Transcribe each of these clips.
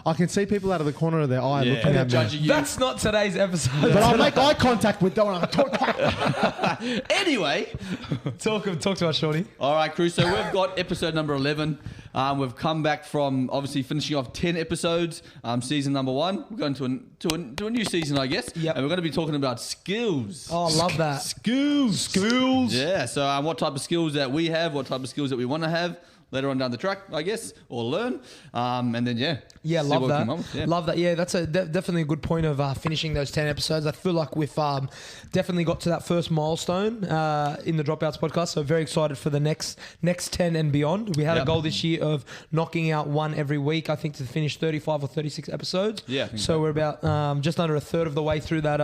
I can see people out of the corner of their eye looking at me. That's not today's episode. But I make eye contact with them. Anyway, talk to us, Shorty. all right, crew. So we've got episode number 11. We've come back from obviously finishing off 10 episodes, season number 1. We're going to a new season, I guess. Yep. And we're going to be talking about skills. Oh, I love that. Skills. Yeah. So what type of skills that we have, what type of skills that we want to have later on down the track, I guess, or learn. And then, Yeah, see love what we that. come up with. Yeah. Love that. Yeah, that's definitely a good point of finishing those 10 episodes. I feel like we've definitely got to that first milestone in the Dropouts podcast. So very excited for the next 10 and beyond. We had a goal this year of knocking out one every week, I think, to finish 35 or 36 episodes. Yeah. So we're about just under a third of the way through that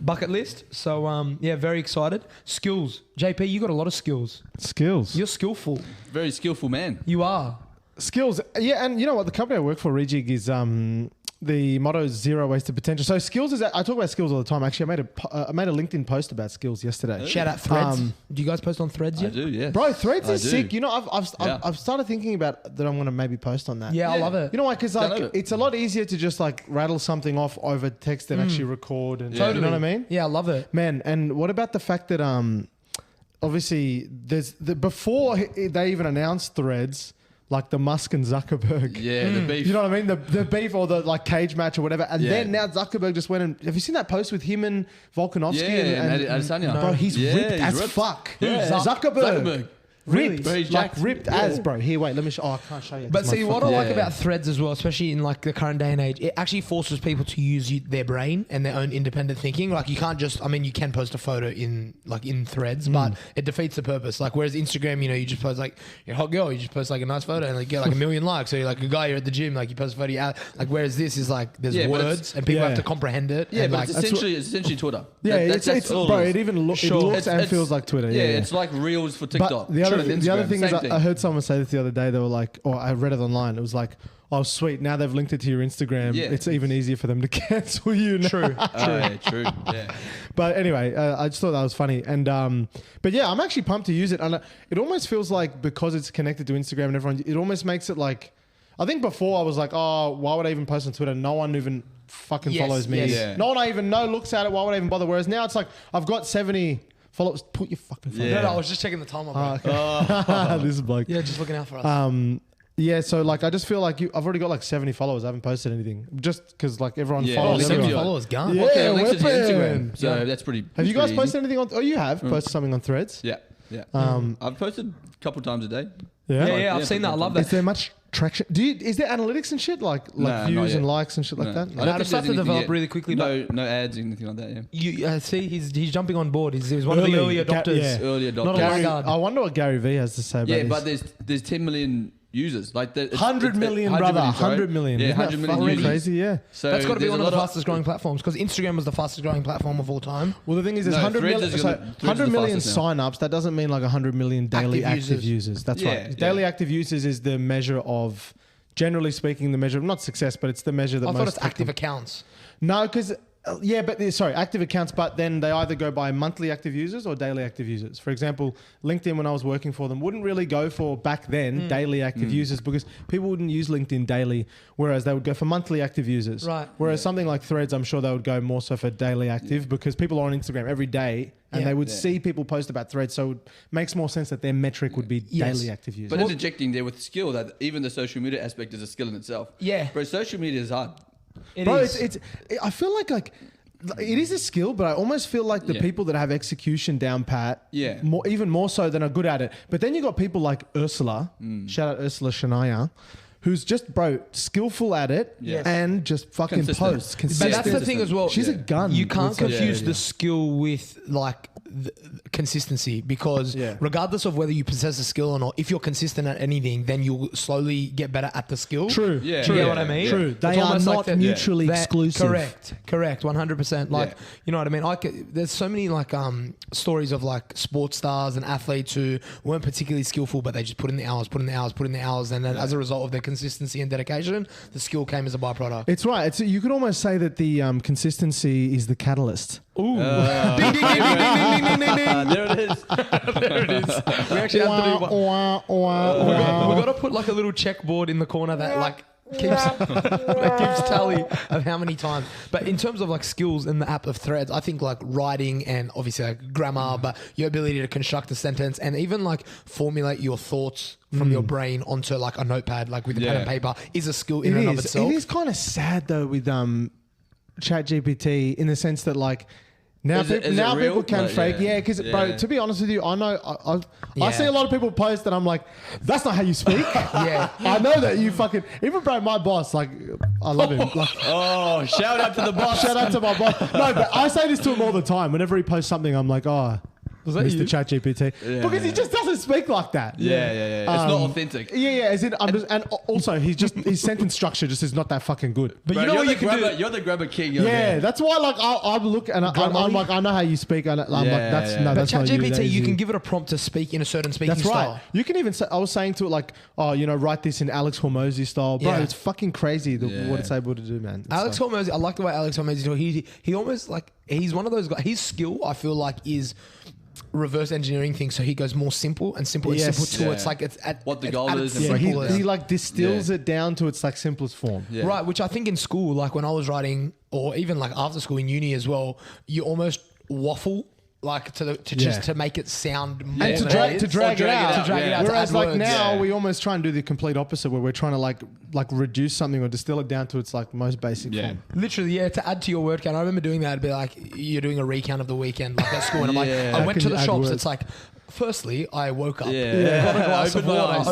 bucket list. So yeah, very excited. Skills. JP, you got a lot of skills. Skills. You're skillful. Very skillful man. You are. Skills. Yeah, and you know what? The company I work for, Rejig, is the motto is zero wasted potential. So skills is, I talk about skills all the time. Actually, I made a LinkedIn post about skills yesterday. Shout out Threads. Do you guys post on Threads yet? I do, yeah. Bro, Threads is sick. You know, I've started thinking about that I'm going to maybe post on that. Yeah, I love it. You know why? Because like it's a lot easier to just like rattle something off over text than actually record. And Totally. You know what I mean? Yeah, I love it. Man, and what about the fact that obviously there's before they even announced Threads, like the Musk and Zuckerberg. Yeah, the beef. You know what I mean? The beef or the like cage match or whatever. And then now Zuckerberg just went and... Have you seen that post with him and Volkanovski? and Adesanya? Bro, he's ripped as fuck. Yeah. Zuckerberg. Really? Ripped as, bro. Here, wait, let me show... Oh, I can't show you. But see, what I like about Threads as well, especially in like the current day and age, it actually forces people to use their brain and their own independent thinking. Like you can't just... I mean, you can post a photo in Threads, but it defeats the purpose. Like whereas Instagram, you know, you just post like you're a hot girl, you just post like a nice photo and like get like 1 million likes. So you're like a guy, you're at the gym, like you post a photo out. Like whereas this is like there's words and people have to comprehend it. Yeah, and but like, it's essentially Twitter. Yeah, it's bro, it even looks and feels like Twitter. Yeah, it's like Reels for TikTok. But the other thing is I heard someone say this the other day. They were like, or I read it online. It was like, oh, sweet. Now they've linked it to your Instagram. Yeah. It's even easier for them to cancel you now. True. True. Yeah. But anyway, I just thought that was funny. And but yeah, I'm actually pumped to use it. And it almost feels like because it's connected to Instagram and everyone, it almost makes it like, I think before I was like, oh, why would I even post on Twitter? No one even fucking follows me. Yes. Yeah. No one I even know looks at it. Why would I even bother? Whereas now it's like, I've got 70 followers. Put your fucking phone. No, I was just checking the timer, bro. Okay. This is bloke. Yeah, just looking out for us. Yeah, so like I just feel like I've already got like 70 followers. I haven't posted anything just because like everyone follows 70 everyone. followers gone. Yeah, Okay, links to weapon. Instagram. So that's pretty. Have you guys pretty posted anything on? Oh, you have posted something on Threads. Yeah. I've posted a couple times a day. Yeah, I've seen that. I love that. Is there much traction? Is there analytics and shit like views and likes and shit like that? I don't It's stuff to develop really quickly. No ads, anything like that. Yeah. You see, he's jumping on board. He's one of the early adopters. Early adopters. Not a laggard. I wonder what Gary Vee has to say about this. Yeah, but there's 10 million users. Like 100 million, brother. 100 million. Yeah, Isn't 100 that million fucking users. crazy. Yeah. So That's got to be there's one a of the lot fastest growing platforms because Instagram was the fastest growing platform of all time. Well, the thing is, there's 100 Threads million, is so Threads is 100 the million fastest now. sign-ups. That doesn't mean like 100 million daily active users. That's right. Daily active users is the measure of, generally speaking, the measure of not success, but it's the measure that I most thought it's active accounts. No, because active accounts, but then they either go by monthly active users or daily active users. For example, LinkedIn, when I was working for them, wouldn't really go for back then daily active users because people wouldn't use LinkedIn daily, whereas they would go for monthly active users. Right. Whereas something like Threads, I'm sure they would go more so for daily active because people are on Instagram every day and they would see people post about Threads, so it makes more sense that their metric would be daily active users. But interjecting there with skill, that even the social media aspect is a skill in itself. Yeah. But social media is hard. I feel like it is a skill, but I almost feel like the people that have execution down pat, even more so than are good at it. But then you got people like Ursula, shout out Ursula Shania, who's just skillful at it and just fucking posts. But that's the thing as well. She's a gun. You can't confuse the skill with like consistency because regardless of whether you possess a skill or not, if you're consistent at anything, then you'll slowly get better at the skill. True. Yeah. You know what I mean? True. They are not mutually exclusive. Correct. 100%. Like, you know what I mean? There's so many like stories of like sports stars and athletes who weren't particularly skillful, but they just put in the hours, and then as a result of their consistency and dedication, the skill came as a byproduct. It's right. You could almost say that the consistency is the catalyst. Ooh. Ding, ding, ding, ding, ding, ding, ding, ding. There it is. There it is. We actually have to do one. We've got to put like a little checkboard in the corner that like keeps tally of how many times. But in terms of like skills in the app of Threads, I think like writing and obviously like grammar, but your ability to construct a sentence and even like formulate your thoughts from your brain onto like a notepad, like with a pen and paper, is a skill in and of itself. It is kind of sad though with ChatGPT in the sense that like now people can fake. Yeah, because bro, to be honest with you, I know I see a lot of people post and I'm like, that's not how you speak. Yeah, I know that you fucking even bro, my boss, like I love him. Like, shout out to the boss. Shout out to my boss. No, but I say this to him all the time. Whenever he posts something, I'm like, was that Mr. ChatGPT? Yeah, because he just doesn't speak like that. Yeah. It's not authentic. Yeah. As in, and also his sentence structure just is not that fucking good. But bro, you know what you can do? You're the grabber king. That's why like I look and I'm like, I know how you speak. I'm like, that's but that's not you. ChatGPT, you can give it a prompt to speak in a certain speaking style. That's right. You can even say, I was saying to it like, write this in Alex Hormozy style. Bro, it's fucking crazy what it's able to do, man. Alex Hormozy, I like the way Alex Hormozy talks. He almost like, he's one of those guys, his skill, I feel like, is reverse engineering things, so he goes more simple and simple and simple to it's like it's at what the goal is. He like distills it down to its like simplest form. Yeah. Right, which I think in school, like when I was writing, or even like after school in uni as well, you almost waffle. Like to make it sound more and to drag it out. Whereas like now we almost try and do the complete opposite, where we're trying to like reduce something or distill it down to its like most basic form. Literally, to add to your word count. I remember doing that. It'd be like you're doing a recount of the weekend, like at school, and I'm like, I went to the shops. Words? It's like, firstly, I woke up, got a glass of water,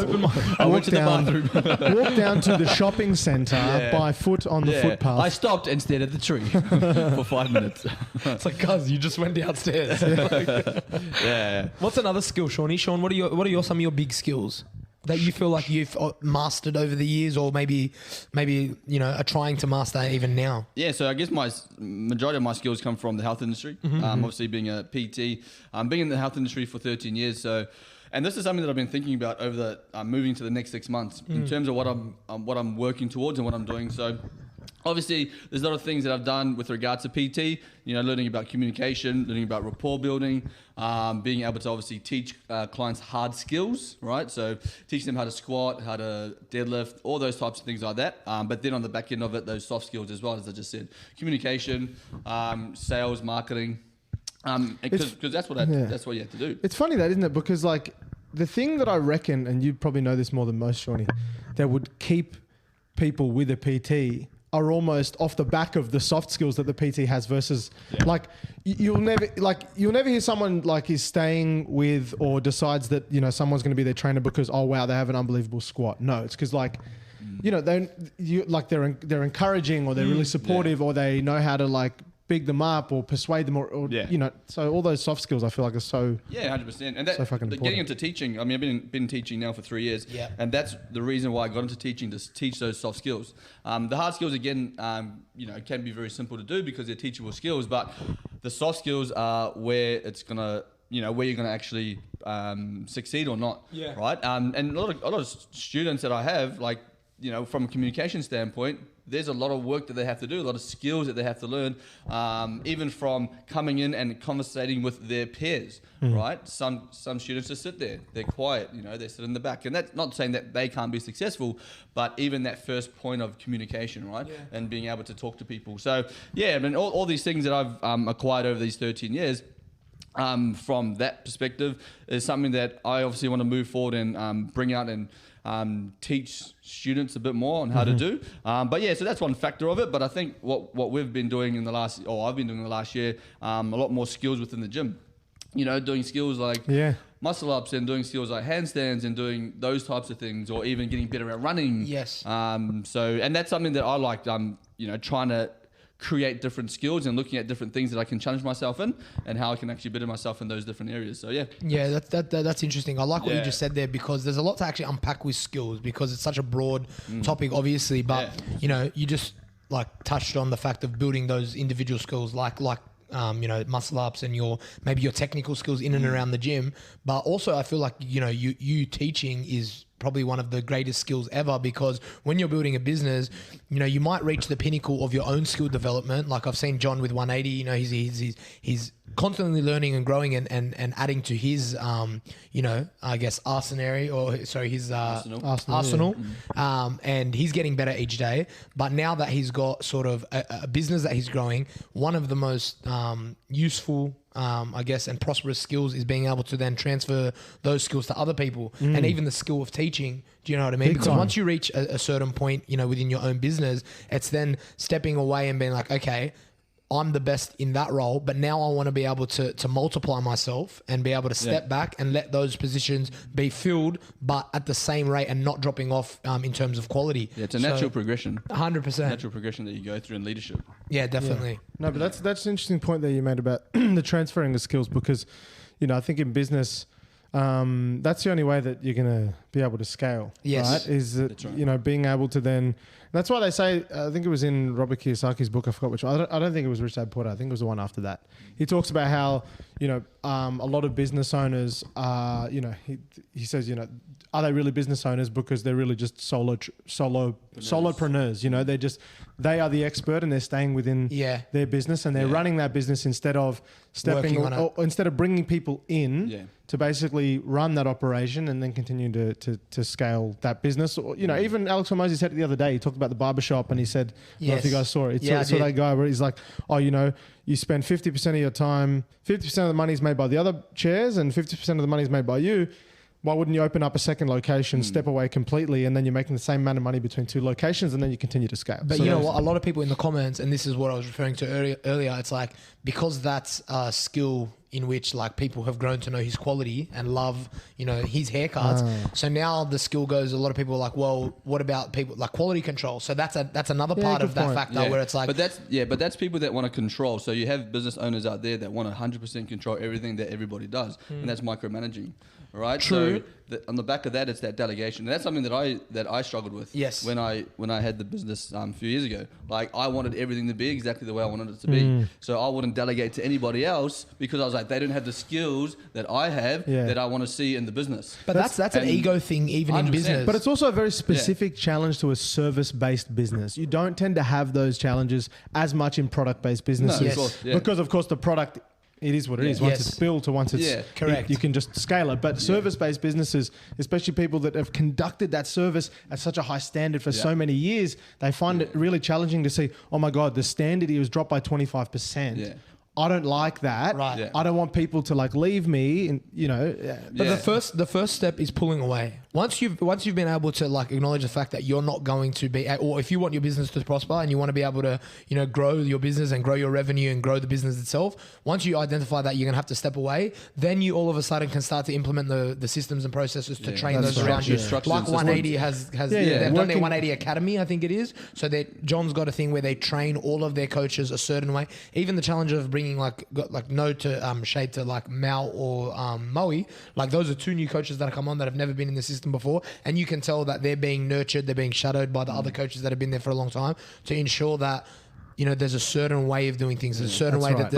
I went to the bathroom, walked down to the shopping centre by foot on the footpath. I stopped and stared at the tree for 5 minutes. It's like, cuz, you just went downstairs. What's another skill, Shawnee? Sean, what are some of your big skills that you feel like you've mastered over the years, or maybe are trying to master even now? Yeah, so I guess my majority of my skills come from the health industry. Obviously being a PT, being in the health industry for 13 years. So, and this is something that I've been thinking about over the moving to the next 6 months in terms of what I'm working towards and what I'm doing. So, obviously, there's a lot of things that I've done with regards to PT, learning about communication, learning about rapport building, being able to obviously teach clients hard skills, right? So teaching them how to squat, how to deadlift, all those types of things like that. But then on the back end of it, those soft skills as well, as I just said, communication, sales, marketing, because that's what you have to do. It's funny that, isn't it? Because like the thing that I reckon, and you probably know this more than most, Shawnee, that would keep people with a PT are almost off the back of the soft skills that the PT has versus like you'll never hear someone like is staying with or decides that someone's going to be their trainer because they have an unbelievable squat. No, it's because like they're encouraging or they're really supportive or they know how to like big them up or persuade them or so all those soft skills I feel like are so 100%. And that so fucking important. Getting into teaching, I mean I've been teaching now for 3 years, and that's the reason why I got into teaching, to teach those soft skills. The hard skills again can be very simple to do because they're teachable skills, but the soft skills are where it's gonna where you're gonna actually succeed or not, right? And a lot of students that I have, like from a communication standpoint, there's a lot of work that they have to do, a lot of skills that they have to learn, even from coming in and conversating with their peers, right? Some students just sit there, they're quiet, they sit in the back. And that's not saying that they can't be successful, but even that first point of communication, right? And being able to talk to people. So, I mean, all these things that I've acquired over these 13 years, from that perspective, is something that I obviously want to move forward and bring out and teach students a bit more on how to do. So that's one factor of it. But I think what we've been doing I've been doing in the last year, a lot more skills within the gym. Doing skills like muscle ups and doing skills like handstands and doing those types of things, or even getting better at running. Yes. And that's something that I like. Trying to create different skills and looking at different things that I can challenge myself in and how I can actually better myself in those different areas. So that's interesting. I like what you just said there, because there's a lot to actually unpack with skills, because it's such a broad topic, obviously, but you just like touched on the fact of building those individual skills like muscle ups and your technical skills in and around the gym. But also I feel like you teaching is probably one of the greatest skills ever, because when you're building a business, you know, you might reach the pinnacle of your own skill development. Like I've seen John with 180, you know, he's constantly learning and growing and adding to his, you know, I guess his arsenal. Yeah. And he's getting better each day. But now that he's got sort of a business that he's growing, one of the most useful I guess, and prosperous skills is being able to then transfer those skills to other people, and even the skill of teaching. Do you know what I mean? Because once you reach a certain point, you know, within your own business, it's then stepping away and being like, okay, I'm the best in that role, but now I want to be able to multiply myself and be able to step back and let those positions be filled, but at the same rate and not dropping off in terms of quality. Yeah, it's a natural progression. 100%. Natural progression that you go through in leadership. Yeah, definitely. Yeah. No, but that's an interesting point that you made about the transferring of skills, because, you know, I think in business, that's the only way that you're going to be able to scale. Yes. Right? Is that, that's right. You know, being able to then... That's why they say, I think it was in Robert Kiyosaki's book, I forgot which one. I don't think it was Rich Dad Poor Dad. I think it was the one after that. He talks about how, you know, a lot of business owners are, you know, he says, you know, are they really business owners because they're really just solopreneurs, you know, they are the expert and they're staying within their business and they're running that business instead of instead of bringing people in to basically run that operation and then continue to scale that business. Or, you know, even Alex Hormozi said it the other day, he talked about the barbershop and he said, I don't know if you guys saw it. It's that guy where he's like, oh, you know, you spend 50% of your time, 50% of the money is made by the other chairs and 50% of the money is made by you. Why wouldn't you open up a second location, step away completely, and then you're making the same amount of money between two locations, and then you continue to scale? But you know what? A lot of people in the comments, and this is what I was referring to earlier, it's like, because that's a skill in which like people have grown to know his quality and love, you know, his haircuts. So now the skill goes, a lot of people are like, well, what about people like quality control? So that's another part of that factor where it's like, but that's people that want to control. So you have business owners out there that want to 100% control everything that everybody does, and that's micromanaging. Right. True. So on the back of that, it's that delegation. And that's something that I struggled with. Yes. When I had the business a few years ago, like I wanted everything to be exactly the way I wanted it to be. So I wouldn't delegate to anybody else because I was like, they don't have the skills that I have that I want to see in the business. But that's an ego thing, even 100%. In business. But it's also a very specific challenge to a service-based business. You don't tend to have those challenges as much in product-based businesses because, of course, the product. It is what it is. Once it's built or once it's correct, you can just scale it. But service-based businesses, especially people that have conducted that service at such a high standard for so many years, they find it really challenging to see, oh my God, the standard here was dropped by 25%. Yeah. I don't like that. Right. Yeah. I don't want people to like leave me, and you know. But the first step is pulling away. Once you've been able to like acknowledge the fact that you're not going to be, or if you want your business to prosper and you want to be able to, you know, grow your business and grow your revenue and grow the business itself. Once you identify that you're gonna have to step away, then you all of a sudden can start to implement the systems and processes to train those around you. Like 180 has they've done their 180 Academy, I think it is. So that John's got a thing where they train all of their coaches a certain way. Even the challenge of bringing shade to like Mal or Moe, like those are two new coaches that have come on that have never been in the system before, and you can tell that they're being nurtured, they're being shadowed by the other coaches that have been there for a long time to ensure that, you know, there's a certain way of doing things. There's a certain way that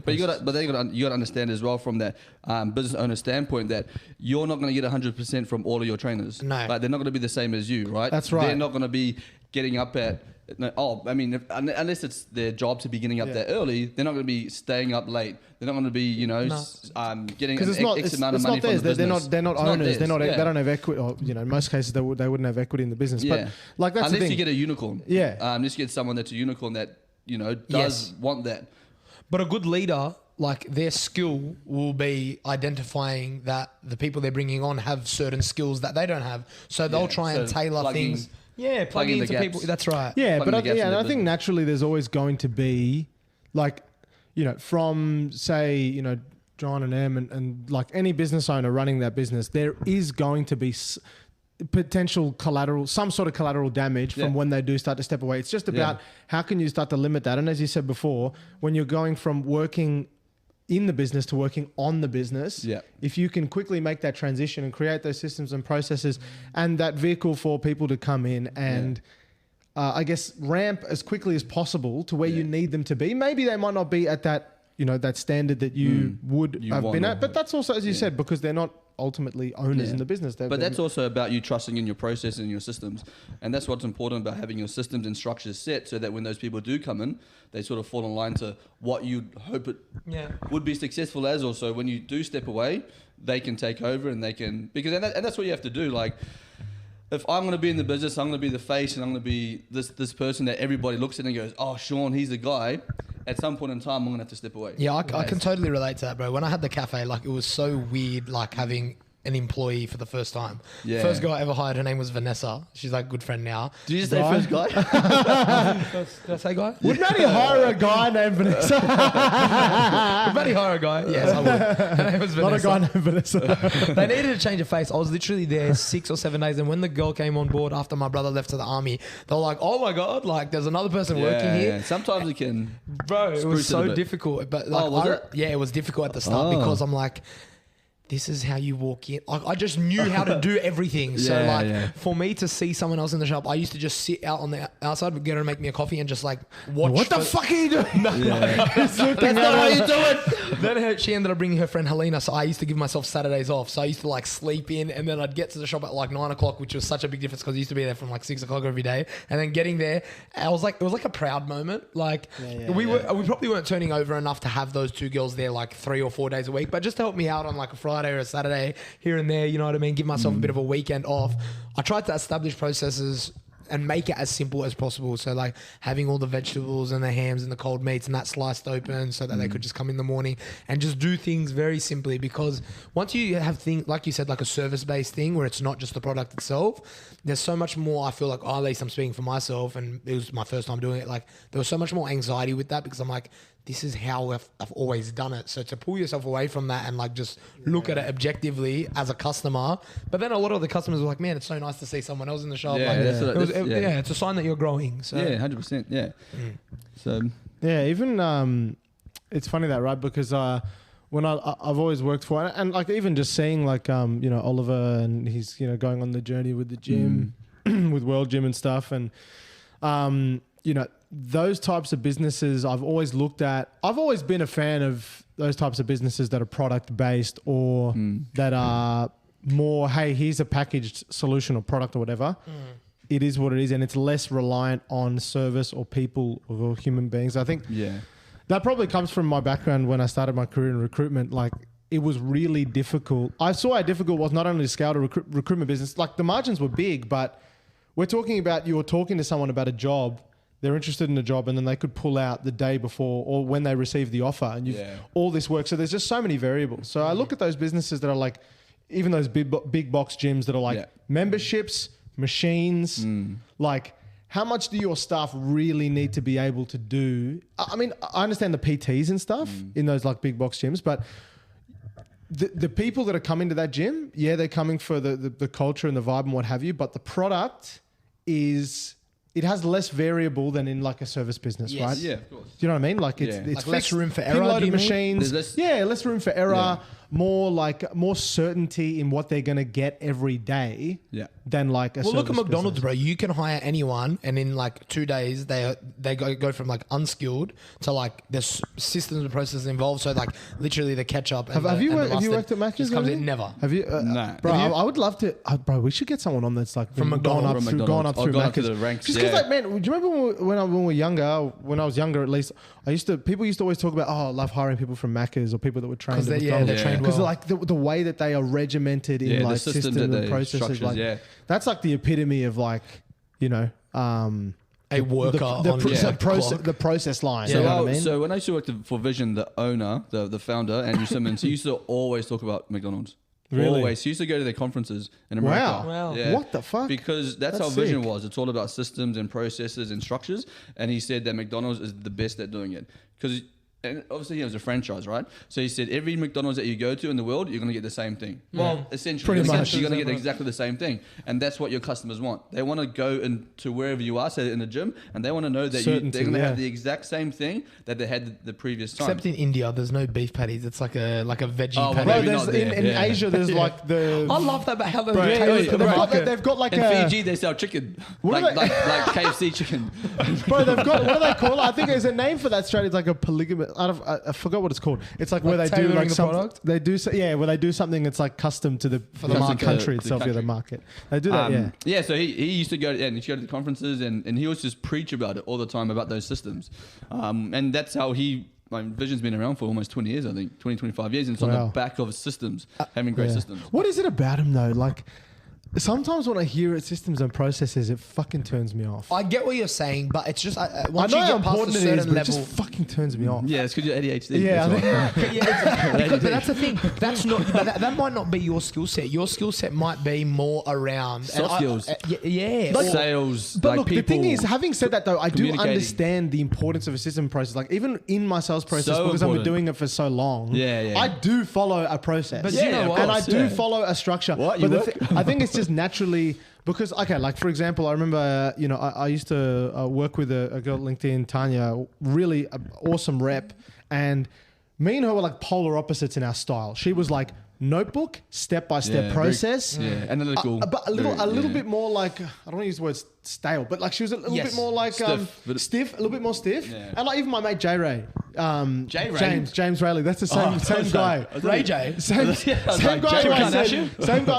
but you got to understand as well from that business owner standpoint that you're not going to get 100% from all of your trainers. No, like they're not going to be the same as you, right? That's right. They're not going to be getting up at. Unless it's their job to be getting up there early, they're not going to be staying up late. They're not going to be, you know, getting X amount of money from the business. They're not owners. They don't have equity. Or, you know, in most cases they wouldn't have equity in the business. Yeah. But like that's unless the thing. you get a unicorn. Yeah. Unless you get someone that's a unicorn that, you know, does want that. But a good leader, like their skill will be identifying that the people they're bringing on have certain skills that they don't have. So they'll try and tailor things. Yeah, plug into people. That's right. Yeah, but I think naturally there's always going to be, like, you know, from say, you know, John and Em and like any business owner running that business, there is going to be potential collateral, some sort of collateral damage from when they do start to step away. It's just about how can you start to limit that. And as you said before, when you're going from working in the business to working on the business, if you can quickly make that transition and create those systems and processes and that vehicle for people to come in and I guess ramp as quickly as possible to where you need them to be. Maybe they might not be at that, you know, that standard that you would have been at, but that's also, as you said, because they're not ultimately owners in the business. But that's also about you trusting in your process and your systems. And that's what's important about having your systems and structures set so that when those people do come in, they sort of fall in line to what you hope it would be successful as. Also, when you do step away, they can take over and they can... And that's what you have to do. Like, if I'm going to be in the business, I'm going to be the face and I'm going to be this person that everybody looks at and goes, oh, Sean, he's the guy. At some point in time, I'm going to have to step away. Yeah, I can totally relate to that, bro. When I had the cafe, like, it was so weird, like, having an employee for the first time. Yeah. First girl I ever hired, her name was Vanessa. She's like a good friend now. Did you just say first guy? Did I say guy? Would Maddie hire a guy named Vanessa? Would Maddie hire a guy? Yes, I would. Her name was Vanessa. Not a guy named Vanessa. They needed to change a face. I was literally there 6 or 7 days, and when the girl came on board after my brother left to the army, they were like, oh my God, like there's another person working here. Yeah. Sometimes it can... Bro, it was so difficult. But like, yeah, it was difficult at the start because I'm like... This is how you walk in. I just knew how to do everything. So for me to see someone else in the shop, I used to just sit out on the outside, get her to make me a coffee and just like watch. What the fuck are you doing? That's not how you do it. Then she ended up bringing her friend Helena. So I used to give myself Saturdays off. So I used to like sleep in and then I'd get to the shop at like 9 o'clock, which was such a big difference because I used to be there from like 6 o'clock every day. And then getting there, it was like a proud moment. Like we probably weren't turning over enough to have those two girls there like 3 or 4 days a week, but just to help me out on like a Friday or a Saturday here and there, you know what I mean? Give myself a bit of a weekend off. I tried to establish processes and make it as simple as possible. So like having all the vegetables and the hams and the cold meats and that sliced open so that they could just come in the morning and just do things very simply, because once you have things, like you said, like a service-based thing where it's not just the product itself, there's so much more. I feel like, at least I'm speaking for myself, and it was my first time doing it. Like there was so much more anxiety with that because I'm like, this is how I've always done it. So to pull yourself away from that and like just look at it objectively as a customer. But then a lot of the customers were like, man, it's so nice to see someone else in the shop. It's a sign that you're growing. So. Yeah, 100%. Yeah. So even it's funny that, right? Because when I've always worked for, and like even just seeing like Oliver and he's going on the journey with the gym, with World Gym and stuff, and those types of businesses I've always looked at. I've always been a fan of those types of businesses that are product based or that are more, hey, here's a packaged solution or product or whatever. It is what it is, and it's less reliant on service or people or human beings. I think that probably comes from my background when I started my career in recruitment. Like, it was really difficult. I saw how difficult it was not only to scale a recruitment business. Like, the margins were big, but we're talking about you're talking to someone about a job. They're interested in a job, and then they could pull out the day before or when they receive the offer, and you've all this work. So there's just so many variables. So I look at those businesses that are like, even those big box gyms that are like memberships, machines, like how much do your staff really need to be able to do? I mean, I understand the PTs and stuff in those like big box gyms, but the people that are coming to that gym, they're coming for the culture and the vibe and what have you, but the product it has less variable than in like a service business, right? Yeah, of course. Do you know what I mean? Like it's like less room for error. Loaded machines. Less room for error. More certainty in what they're going to get every day than like a service look at McDonald's, business. bro. You can hire anyone, and in like 2 days, they go from like unskilled to like there's systems and processes involved. So like literally the ketchup. Have you worked at Macca's? Comes in never. Have you? No, bro. I would love to. Bro, we should get someone on that's like from McDonald's. Gone up through Macca's. The ranks. Just because, like, man, do you remember when we were younger? When I was younger, at least, people used to always talk about, I love hiring people from Macca's or people that were trained. They're trained well. Because like the way that they are regimented in like systems and processes, like that's like the epitome of like a worker the process line. So, you know what I mean? So when I used to work for Vision, the owner, the founder, Andrew Simmons, he used to always talk about McDonald's. Really? Always. He used to go to their conferences in America. Wow. Yeah. What the fuck? Because that's how Vision was. It's all about systems and processes and structures. And he said that McDonald's is the best at doing it. Because and obviously he was a franchise, right? So he said every McDonald's that you go to in the world, you're going to get the same thing. Well, essentially, you're going to get exactly the same thing. And that's what your customers want. They want to go into wherever you are, say in the gym, and they want to know that they're going to have the exact same thing that they had the previous time. Except in India, there's no beef patties. It's like a veggie Bro, patty. in Asia, there's like the... I love that about how they've got like in Fiji, they sell chicken. Like KFC chicken. Bro, they've got... What do they call it? I think there's a name for that strategy. It's like a polygamous... I forgot what it's called. It's like where they do like something. They do where they do something. It's like custom to the country itself. Yeah, the market. They do that. Yeah. So he used to go to the conferences and he always just preach about it all the time about those systems, and that's how Vision's been around for almost 20 years, I think, 25 years, and it's on the back of systems, having great systems. What is it about him though? Like, sometimes when I hear it, systems and processes, it fucking turns me off. I get what you're saying, but it's just I once know you how get past a important it certain is, but level, it just fucking turns me off. Yeah, it's because you're ADHD. Yeah, but that's the thing. That's not. But that might not be your skill set. Your skill set might be more around soft skills. Like sales. But like look, people, the thing is, having said that though, I do understand the importance of a system process. Like even in my sales process, because I've been doing it for so long, I do follow a process. But you know what? And I do follow a structure. What? But I think it's just naturally. Because, okay, like for example, I remember, I used to work with a girl at LinkedIn, Tanya, really awesome rep. And me and her were like polar opposites in our style. She was like notebook, step-by-step process. Analytical. But a little bit more like, I don't want to use the word stale, but like she was a little bit more like stiff, a little bit more stiff. Yeah. And like even my mate J-Ray. James Rayleigh. That's the same guy. Ray J. Same guy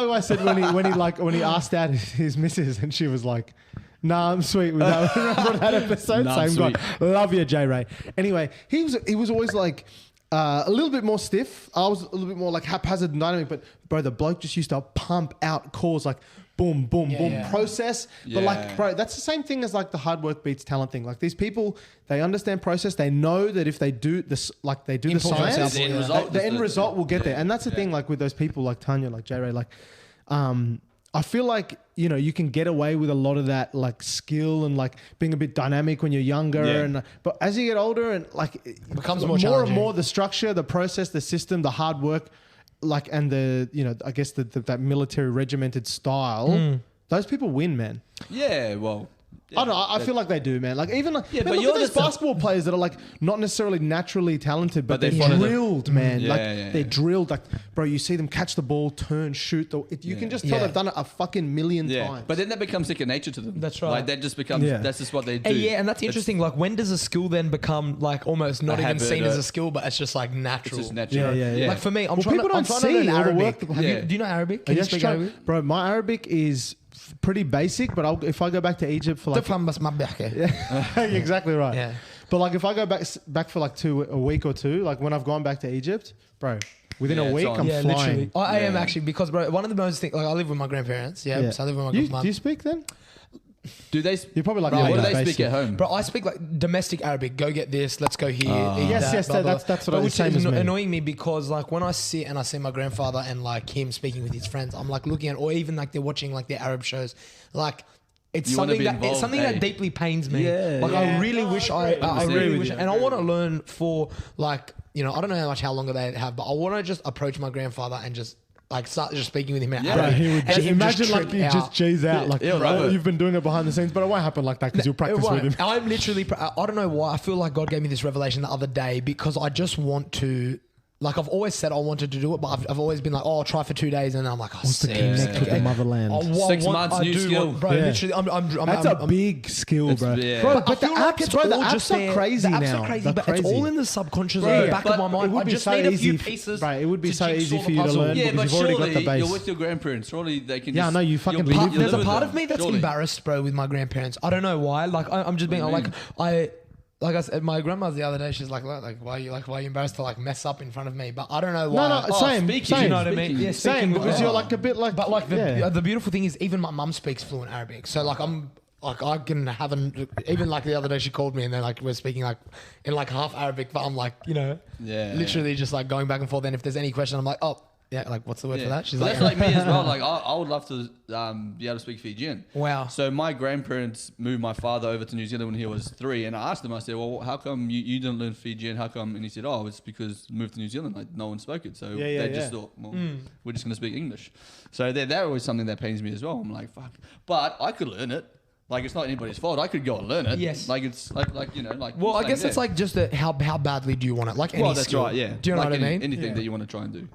who I said when he asked out his missus and she was like, nah, I'm sweet with that. Remember that episode? Same guy. Love you, J-Ray. Anyway, he was always like a little bit more stiff. I was a little bit more like haphazard and dynamic, but bro, the bloke just used to pump out calls like boom, boom, process. But like, bro, that's the same thing as like the hard work beats talent thing. Like these people, they understand process. They know that if they do this, like they do the science, the end result will get there. And that's the thing, like with those people like Tanya, like J-Ray, like, I feel like, you can get away with a lot of that like skill and like being a bit dynamic when you're younger. But as you get older and like it becomes more and more the structure, the process, the system, the hard work, like, and the, I guess that military regimented style, those people win, man. Yeah, well. Yeah, I don't know. I feel like they do, man. Like even like, but look at those basketball players that are like not necessarily naturally talented, but they're drilled, man. They're drilled. Like, bro, you see them catch the ball, turn, shoot. You can just tell they've done it a fucking million times. But then that becomes second nature to them. That's right. Like that just becomes. That's just what they do. And that's interesting. Like when does a skill then become like almost not even seen as a skill, but it's just like natural. It's just natural. Yeah. Like for me, I'm trying to learn Arabic. Do you know Arabic? Can you speak Arabic? Bro, my Arabic is pretty basic, but if I go back to Egypt for like exactly right. Yeah. But like if I go back for like a week or two, like when I've gone back to Egypt, bro, within a week I'm flying. Literally. I am actually, because bro, one of the most things, like I live with my grandparents. So I live with my grandma. Do you speak then? Do they? You're probably like, what do they speak at home? Bro, I speak like domestic Arabic. Go get this. Let's go here. Yes, that's what I was saying. Which is annoying me because like when I sit and I see my grandfather and like him speaking with his friends, I'm like looking at, or even like they're watching like their Arab shows, like. It's something that deeply pains me. I really wish I really wish, and I want to learn for like, I don't know how longer they have, but I want to just approach my grandfather and just like start just speaking with him in Arabic. He would imagine like you just cheese out like you've been doing it behind the scenes, but it won't happen like that because you'll practice with him. I'm literally, I don't know why, I feel like God gave me this revelation the other day because I just want to. Like I've always said I wanted to do it, but I've always been like, I'll try for 2 days, and then I'm like, wants to connect with the motherland. 6 months, new skill, bro. Literally, that's a big skill, bro. But the apps are crazy now. The apps are crazy, but it's all in the subconscious in the back of my mind. I just need a few pieces. Right, it would be so easy for you to learn because you've already got the base. You're with your grandparents. Surely they can. Yeah, I know you fucking live. There's a part of me that's embarrassed, bro, with my grandparents. I don't know why. Like I'm just being like I said, my grandma's the other day. She's like, why are you embarrassed to like mess up in front of me? But I don't know why. No, same. You know what I mean? Yeah, same. Because you're like a bit like. But like the beautiful thing is, even my mum speaks fluent Arabic. So like I can have even like the other day she called me and then like we're speaking like in like half Arabic, but I'm like literally just like going back and forth. And if there's any question, I'm like, oh. Yeah, like what's the word for that? She's that's like me as well. Like I would love to be able to speak Fijian. Wow. So my grandparents moved my father over to New Zealand when he was 3, and I asked him. I said, "Well, how come you didn't learn Fijian? How come?" And he said, "Oh, it's because moved to New Zealand. Like no one spoke it, so they just thought, well, we're just going to speak English." So that always something that pains me as well. I'm like, fuck, but I could learn it. Like it's not anybody's fault. I could go and learn it. Yes. Like it's like. Well, I guess it's like just how badly do you want it? Like any that's skill. right. Yeah. Do you know what I mean? Anything that you want to try and do.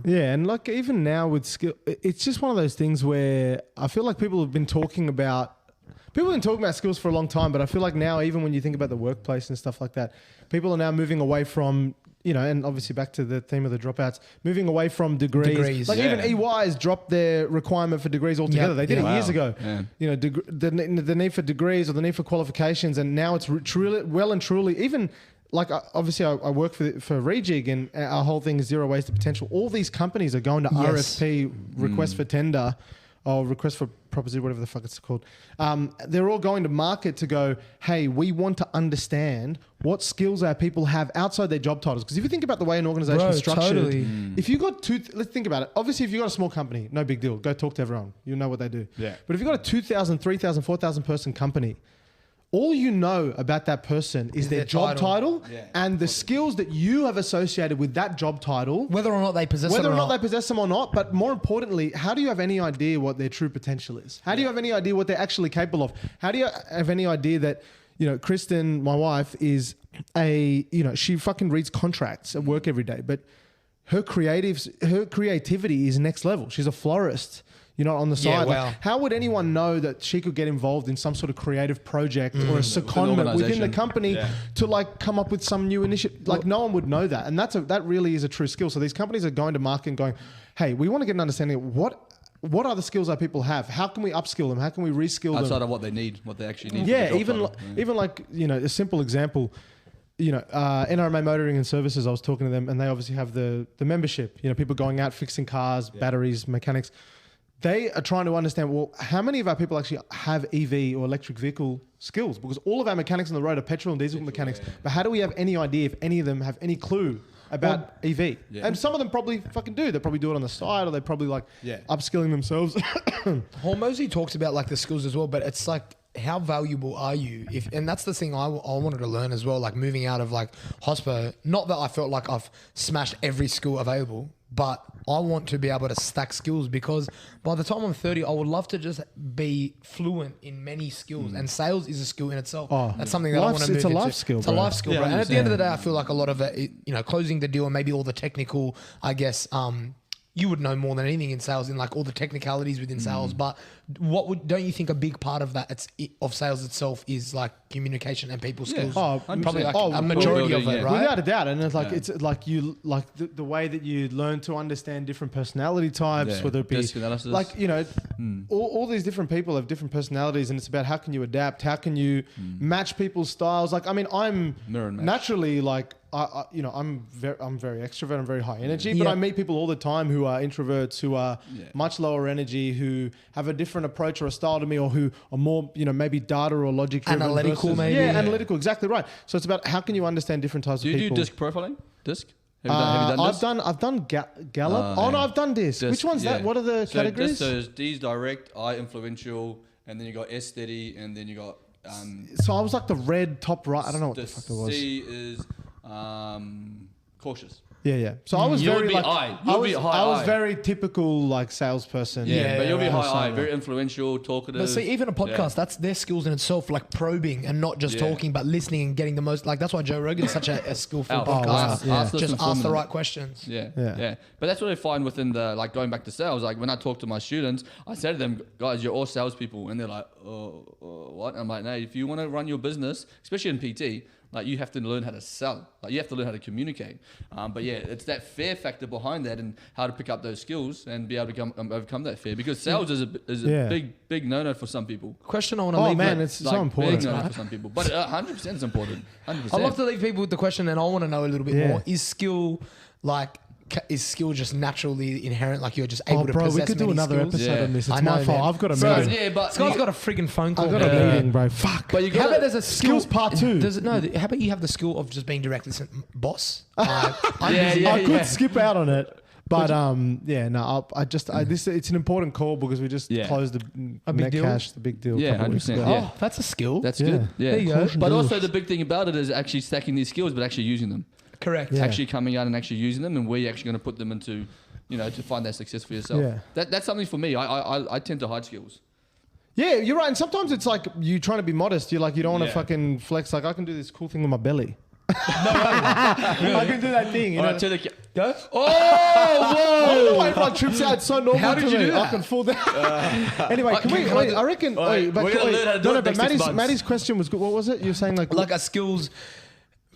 Yeah, and like even now with skill, it's just one of those things where I feel like people have been talking about people have been talking about skills for a long time, but I feel like now, even when you think about the workplace and stuff like that, people are now moving away from, and obviously back to the theme of the dropouts, moving away from degrees. Like even EY has dropped their requirement for degrees altogether. They did it years ago. Yeah. The need for degrees or the need for qualifications, and now it's truly, well and truly, even like obviously I work for Rejig, and our whole thing is zero waste to potential. All these companies are going to RFP, request for tender, or request for proposition, whatever the fuck it's called. They're all going to market to go, hey, we want to understand what skills our people have outside their job titles. Because if you think about the way an organization is structured, if you got let's think about it. Obviously, if you've got a small company, no big deal. Go talk to everyone. You know what they do. Yeah. But if you've got a 2,000, 3,000, 4,000 person company, all you know about that person is their job title and the skills that you have associated with that job title. Whether or not they possess them or not. But more importantly, how do you have any idea what their true potential is? How do you have any idea what they're actually capable of? How do you have any idea that, Kristen, my wife, is she fucking reads contracts at work every day, but her creativity is next level. She's a florist. On the side. Wow. How would anyone know that she could get involved in some sort of creative project or a secondment within the company to come up with some new initiative? No one would know that. And that really is a true skill. So these companies are going to market and going, hey, we want to get an understanding of what are the skills our people have? How can we upskill them? How can we reskill them? Outside of what they need, what they actually need. Yeah, even a simple example, NRMA Motoring and Services, I was talking to them, and they obviously have the membership, people going out fixing cars, batteries, mechanics. They are trying to understand, well, how many of our people actually have EV or electric vehicle skills? Because all of our mechanics on the road are petrol and diesel mechanics. But how do we have any idea if any of them have any clue about EV? Yeah. And some of them probably fucking do. They probably do it on the side, or they probably upskilling themselves. Hormozy talks about the skills as well, but it's how valuable are you? And that's the thing I wanted to learn as well, moving out of hospo. Not that I felt like I've smashed every skill available, but I want to be able to stack skills, because by the time I'm 30, I would love to just be fluent in many skills. And sales is a skill in itself. That's something that I want to move into. It's a life skill, It's a life skill, bro. And at the end of the day, I feel like a lot of it, closing the deal and maybe all the technical, I guess, you would know more than anything in sales, in all the technicalities within sales. But don't you think a big part of that of sales itself is communication and people skills? Probably a majority of it, right? Without a doubt. And it's the way that you learn to understand different personality types, whether it be all these different people have different personalities, and it's about how can you adapt, how can you match people's styles. I'm naturally I'm very extrovert, I'm very high energy, but I meet people all the time who are introverts, who are much lower energy, who have a different approach or a style to me, or who are more, maybe data or logic driven. Analytical, maybe. Yeah, analytical, exactly right. So it's about how can you understand different types of people. Do you do disc profiling? Disc? Have you done disc? I've done Gallup. No, I've done disc. Which one's that? What are the categories? So D's direct, I influential, and then you got S steady, and then you got. So I was the red top right. I don't know what the fuck it was. C is cautious. Yeah. So I was very I was very typical salesperson. Yeah, but you'll be high, very influential, talkative. But see, even a podcast, that's their skills in itself, probing and not just talking, but listening and getting the most. That's why Joe Rogan's such a skillful podcast. Just ask the right questions. Yeah. But that's what I find within the going back to sales. When I talk to my students, I say to them, guys, you're all salespeople, and they're like, what? I'm like, no, if you want to run your business, especially in PT. You have to learn how to sell. You have to learn how to communicate. But it's that fear factor behind that, and how to pick up those skills and be able to overcome that fear. Because sales is a big no-no for some people. Question I want to leave. Oh man, it's so important. Big no-no for some people, but 100% is important. 100%. I'd love to leave people with the question, and I want to know a little bit more. Is skill just naturally inherent? You're just able to possess many skills? We could do another episode on this. It's my fault. I've got a meeting. But Scott's got a friggin' phone call. I've got a meeting, bro. Fuck. But how about there's a skills part 2? How about you have the skill of just being directly sent, boss? I could skip out on it. But it's an important call because we just closed the net cash, the big deal. Yeah, 100%. Oh, that's a skill. That's good. Yeah. There you go. But also the big thing about it is actually stacking these skills, but actually using them. Correct. Actually coming out and actually using them, and where you're actually going to put them into, to find that success for yourself. Yeah. That's something for me. I tend to hide skills. Yeah, you're right. And sometimes it's you trying to be modest. You're you don't want to fucking flex. I can do this cool thing with my belly. I can do that thing. All right, to the Go. All the way from trips out, it's so normal. How did to you me. do that? I can fall down. Anyway, can we? can I reckon. We're gonna learn how to do it next 6 months. Maddie's question was good. What was it? You're saying like a skills,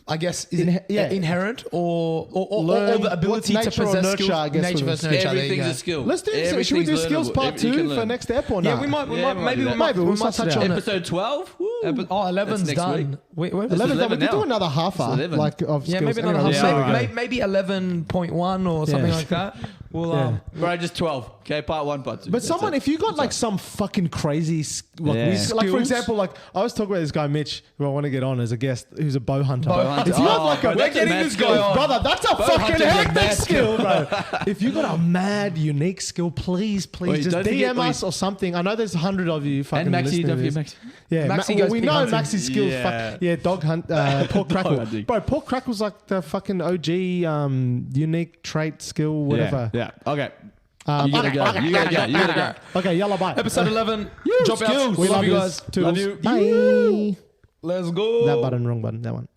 I guess, is inherent or the ability to nature or possess nurture, skills. I guess, Nature was- versus nurture. Everything's a skill. Let's do. Should we do skills part 2 for next ep or not? Yeah, we might. Maybe we We'll might touch touch on on it. Episode 12. Woo. 11's next done. week. 11. We 11 can do now. another half hour, 11. like of Yeah, skills. maybe another Anyway, half. we'll see how we go. Maybe 11.1 or something like that. We'll Bro, just 12. Okay, part 1, part 2. But someone, if you got like some fucking crazy, like for Skills. example, like I was talking about this guy Mitch, who I want to get on as a guest, who's a bow hunter. Bow hunter. If you have like bro, a, we're getting mad this skill. guy on. Brother, that's a fucking hunting's a hectic mad skill, bro. If you got a mad, unique skill, please Wait, just don't forget, DM us or something. I know there's 100 of you fucking And Maxi, listening don't to forget this. Maxi. Yeah, Maxi goes we pig know hunting. Maxi's skills. Yeah. Dog hunt, pork crackle. hunting. Bro, pork crackle's like the fucking OG unique trait skill, whatever. Yeah. Okay. You gotta go. You gotta go. Okay, yellow bye. Episode 11. Dropouts. We love you guys. Love you. Bye. Let's go. That button, wrong button. That one.